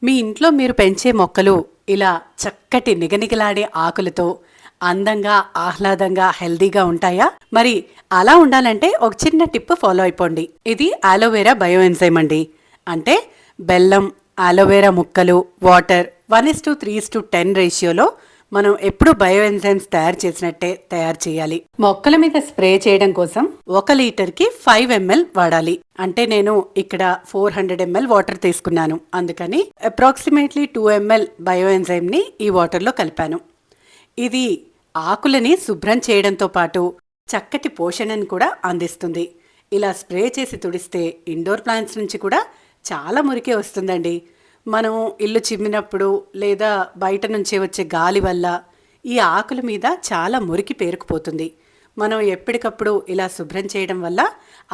మీ ఇంట్లో మీరు పెంచే మొక్కలు ఇలా చక్కటి నిగనిగలాడే ఆకులతో అందంగా, ఆహ్లాదంగా, హెల్దీగా ఉంటాయా? మరి అలా ఉండాలంటే ఒక చిన్న టిప్ ఫాలో అయిపోండి. ఇది అలోవెరా బయో ఎంజైమ్ అండి. అంటే బెల్లం, అలోవెరా ముక్కలు, వాటర్ 1:3:10 రేషియోలో మనం ఎప్పుడు బయో ఎంజైమ్స్ తయారు చేసినట్టే తయారు చేయాలి. మొక్కల మీద స్ప్రే చేయడం కోసం 1 లీటర్కి 5 ml వాడాలి. అంటే నేను ఇక్కడ 400 ml వాటర్ తీసుకున్నాను. అందుకని అప్రాక్సిమేట్లీ 2 ml బయో ఎంజైమ్ని ఈ వాటర్లో కలిపాను. ఇది ఆకులని శుభ్రం చేయడంతో పాటు చక్కటి పోషణను కూడా అందిస్తుంది. ఇలా స్ప్రే చేసి తుడిస్తే ఇండోర్ ప్లాంట్స్ నుంచి కూడా చాలా మురికే వస్తుందండి. మనం ఇల్లు చిమ్మినప్పుడు లేదా బయట నుంచి వచ్చే గాలి వల్ల ఈ ఆకుల మీద చాలా మురికి పేరుకుపోతుంది. మనం ఎప్పటికప్పుడు ఇలా శుభ్రం చేయడం వల్ల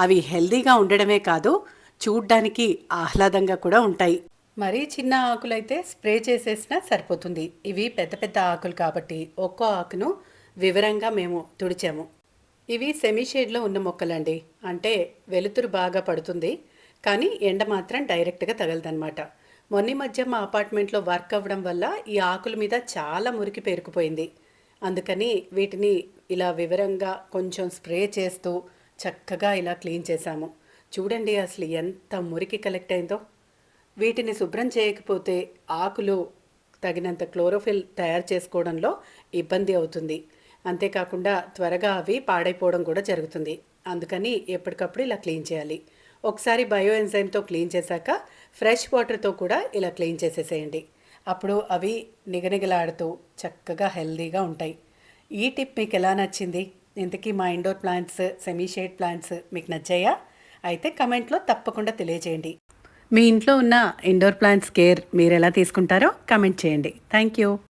అవి హెల్దీగా ఉండడమే కాదు, చూడ్డానికి ఆహ్లాదంగా కూడా ఉంటాయి. మరీ చిన్న ఆకులైతే స్ప్రే చేసేసినా సరిపోతుంది. ఇవి పెద్ద పెద్ద ఆకులు కాబట్టి ఒక్కో ఆకును వివరంగా మేము తుడిచాము. ఇవి సెమీ షేడ్లో ఉన్న మొక్కలండి. అంటే వెలుతురు బాగా పడుతుంది, కానీ ఎండ మాత్రం డైరెక్ట్గా తగలదనమాట. మొన్న మధ్య మా అపార్ట్మెంట్లో వర్క్ అవ్వడం వల్ల ఈ ఆకుల మీద చాలా మురికి పేరుకుపోయింది. అందుకని వీటిని ఇలా వివరంగా కొంచెం స్ప్రే చేస్తూ చక్కగా ఇలా క్లీన్ చేశాము. చూడండి అసలు ఎంత మురికి కలెక్ట్ అయిందో. వీటిని శుభ్రం చేయకపోతే ఆకులు తగినంత క్లోరోఫిల్ తయారు చేసుకోవడంలో ఇబ్బంది అవుతుంది. అంతేకాకుండా త్వరగా అవి పాడైపోవడం కూడా జరుగుతుంది. అందుకని ఎప్పటికప్పుడు ఇలా క్లీన్ చేయాలి. ఒకసారి బయో ఎంజైమ్తో క్లీన్ చేశాక ఫ్రెష్ వాటర్తో కూడా ఇలా క్లీన్ చేసేసేయండి. అప్పుడు అవి నిగనిగలాడుతూ చక్కగా హెల్దీగా ఉంటాయి. ఈ టిప్ మీకు ఎలా నచ్చింది? ఇంతకీ మా indoor plants, semi shade plants మీకు నచ్చాయా? అయితే కమెంట్లో తప్పకుండా తెలియజేయండి. మీ ఇంట్లో ఉన్న ఇండోర్ ప్లాంట్స్ కేర్ మీరు ఎలా తీసుకుంటారో కమెంట్ చేయండి. Thank you.